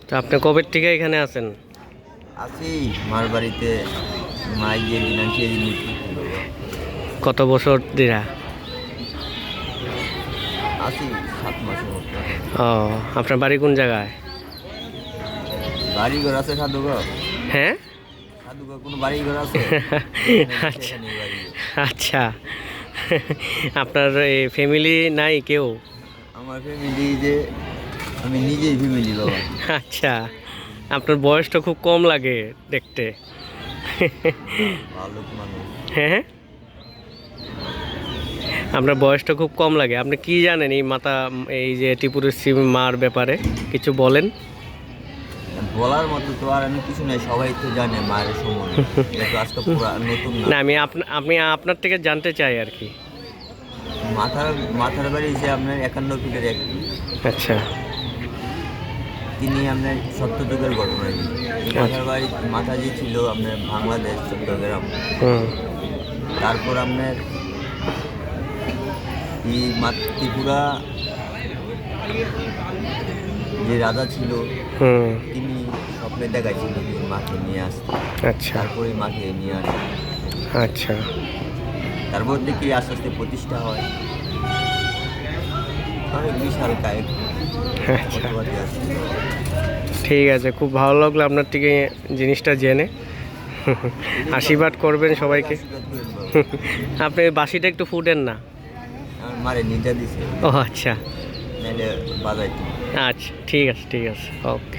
তো আপনি কবে থেকে এখানে আছেন? আছি মার বাড়িতে, মা গিয়ে দিন আনছি এই দিন। কত বছর দিরা? আছি 7 মাসের মতো। ও, আপনার বাড়ি কোন জায়গায়? বাড়ি ঘর আছে সাধুঘর? হ্যাঁ। সাধুঘর কোনো বাড়ি ঘর আছে? আচ্ছা আচ্ছা। আপনার এই ফ্যামিলি নাই কেউ? আমার ফ্যামিলি যে আমি নিজেই ফ্যামিলি বাবা। আচ্ছা, আপনার বয়সটা খুব কম লাগে দেখতে। ভালো মানুষ। হ্যাঁ, আপনার বয়সটা খুব কম লাগে। আপনি কি জানেন এই মাতা, এই যে ত্রিপুরের মার ব্যাপারে কিছু বলেন? বলার মতো তো আর আমি কিছু নাই, সবাই তো জানে মায়ের সম্বন্ধে। এটা তো আজকে পুরা নতুন না, না। আমি আপনার থেকে জানতে চাই আর কি। মাথার বাড়ি যে আপনার 51 ফিটের এক। আচ্ছা তিনি আপনার সত্যযুগের ঘটনা। এই মাথার বাড়ি মাথা যে ছিল আপনার বাংলাদেশ চট্টগ্রাম। হুম তারপর আপনার এই ত্রিপুরা যে রাজা ছিল হুম। তিনি স্বপ্নে দেখাইছিল যে মাকে নিয়ে আসতে। আচ্ছা তারপরে মাকে নিয়ে আসে। আচ্ছা। তারপর থেকে আস্তে আস্তে প্রতিষ্ঠা হয়। অনেক বিশাল কায়ক আচ্ছা, কথাবার্তা আছে। ঠিক আছে, খুব ভালো লাগলো আপনার থেকে জিনিসটা জেনে। আশীর্বাদ করবেন সবাইকে। আশীর্বাদ করেন বাবা। আপনি বাঁশিটা একটু ফুটেন না। আমার মারে নির্দেশ দিছে, ও আচ্ছা নাহলে বাজাইতে। আচ্ছা, ঠিক আছে ঠিক আছে, ওকে।